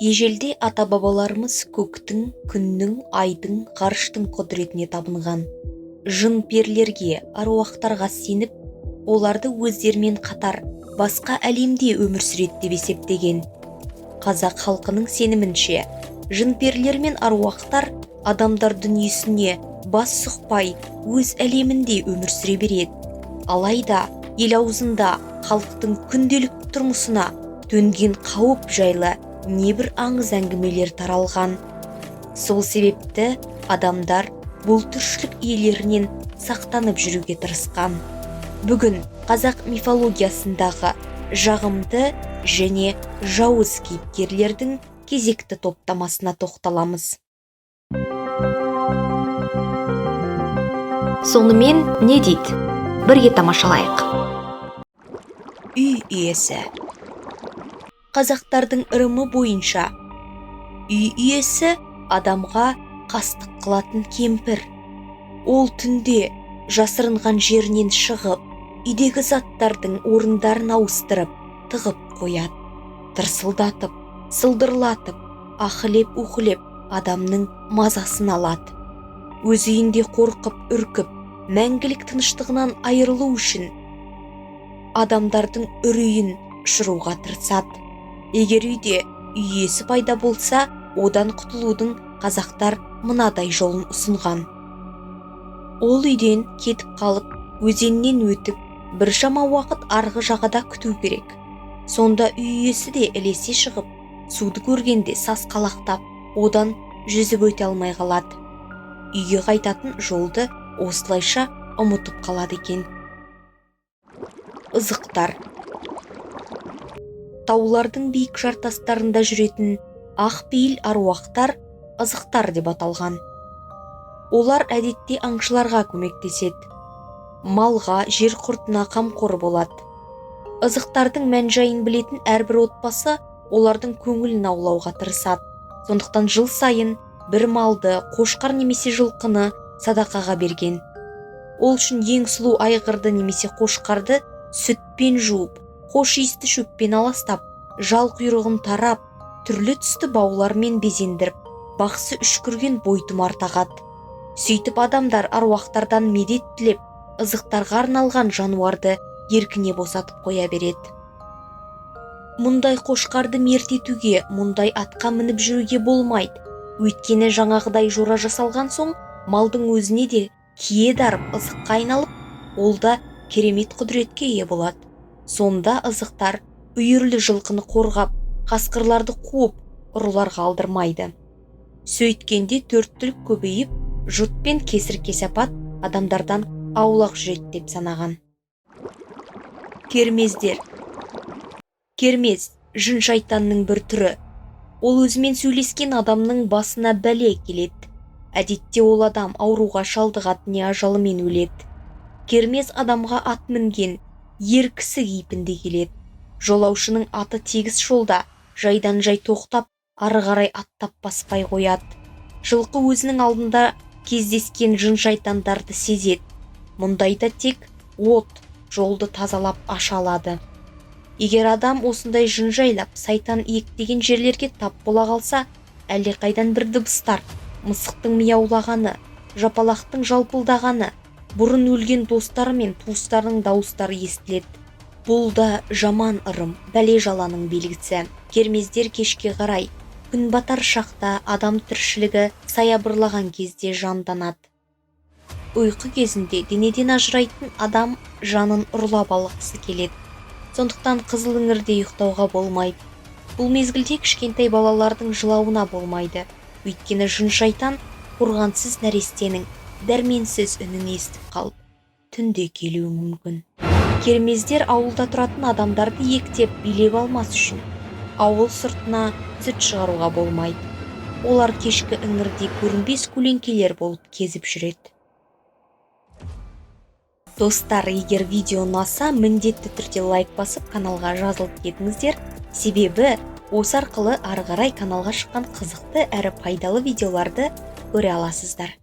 Ежелде ата-бабаларымыз көктің, күннің, айдың, ғарыштың құдіретіне табынған. Жын перлерге, аруақтарға сеніп, оларды өздерімен қатар басқа әлемде өмір сүреді деп есептеген. Қазақ халқының сенімінше, жын перлер мен аруақтар адамдар дүниесіне бас сұқпай өз әлемінде өмір сүре береді. Алайда ел аузында халықтың күнделікті тұрмысына төнген қауіп жайлы небір аңыз әңгімелер таралған. Сол себепті адамдар бұл тіршілік иелерінен сақтанып жүруге тырысқан. Бүгін қазақ мифологиясындағы жағымды және жауыз кейіпкерлердің кезекті топтамасына тоқталамыз. Сонымен не дейді? Бірге тамашалайық. Үй иесі. Қазақтардың ырымы бойынша үй иесі адамға қастық қылатын кемпір. Ол түнде жасырынған жерінен шығып, үйдегі заттардың орындарын ауыстырып, тығып қояды. Тырсылдатып, сылдырлатып, ахілеп-ухілеп адамның мазасын алады. Өз үйінде қорқып, үркіп, мәңгілік тыныштығынан айырылу үшін адамдардың үрейін ұшыруға тырысады. Егер үйде үй иесі пайда болса, одан құтылудың қазақтар мынадай жолын ұсынған. Ол үйден кетіп қалып, өзеннен өтіп, біршама уақыт арғы жағада күту керек. Сонда үй иесі де ілесе шығып, суды көргенде сасқалақтап, одан жүзіп өте алмай қалады. Үйге қайтатын жолды осылайша ұмытып қалады екен. Ызықтар. Таулардың биік жартастарында жүретін ақ пейіл аруақтар ызықтар деп аталған. Олар әдетте аңшыларға көмектеседі. Малға, жер құртына қамқор болады. Ызықтардың мән-жайын білетін әрбір отбасы олардың көңілін аулауға тырысады. Сондықтан жыл сайын бір малды, қошқар немесе жылқыны садақаға берген. Ол үшін ең сұлу айғырды немесе қошқарды сүтпен жуып, хош иісті шөппен аластап, жал құйрығын тарап, түрлі түсті баулармен безендіріп, бақсы үшкірген бойтұмар тағады. Сөйтіп адамдар аруақтардан медет тілеп, ызықтарға арналған жануарды еркіне босатып қоя береді. Мұндай қошқарды мертетуге, мұндай атқа мініп жүруге болмайды. Өйткені жаңағыдай жора жасалған соң, малдың өзіне де кие дарып ызыққа айналып, ол да керемет құдіретке ие болады. Сонда ызықтар үйірлі жылқыны қорғап, қасқырларды қуып, ұрыларға алдырмайды. Сөйткенде төрт түлік көбейіп, жұт пен кесір-кесапат адамдардан аулақ жүреді деп санаған. Кермездер. Кермез жын шайтанның бір түрі. Ол өзімен сөйлескен адамның басына бәле келеді. Әдетте ол адам ауруға шалдығады не ажалымен өледі. Кермез адамға ат мінген ер кісі кейпінде келеді. Жолаушының аты тегіс жолда жайдан жай тоқтап, ары қарай аттап баспай қояды. Жылқы өзінің алдында кездескен жын шайтандарды сезеді. Мұндайда тек от жолды тазалап аша алады. Егер адам осындай жын жайлап, сайтан иектеген жерлерге тап бола қалса, әлдеқайдан бір дыбыстар, мысықтың мияулағаны, жапалақтың жалпылдағаны, бұрын өлген достары мен туыстарының дауыстары естіледі. Бұл да жаман ырым, бәле жаланың белгісі. Кермездер кешке қарай, күн батар шақта адам тіршілігі саябырлаған кезде жанданады. Ұйқы кезінде денеден ажырайтын адам жанын ұрлап алғысы келеді. Сондықтан қызыл іңірде ұйықтауға болмайды. Бұл мезгілде кішкентай балалардың жылауына болмайды. Өйткені жын шайтан қорғансыз нәрестенің дәрменсіз үнін естіп қалып, түнде келуі мүмкін. Кермездер ауылда тұратын адамдарды ектеп билеп алмас үшін ауыл сыртына сүт шығаруға болмайды. Олар кешкі іңірде көрінбес көлеңкелер болып кезіп жүреді. Достар, егер видео ұнаса, міндетті түрде лайк басып, каналға жазылып кетіңіздер. Себебі осы арқылы ары қарай каналға шыққан қызықты әрі пайдалы видеоларды көре аласыздар.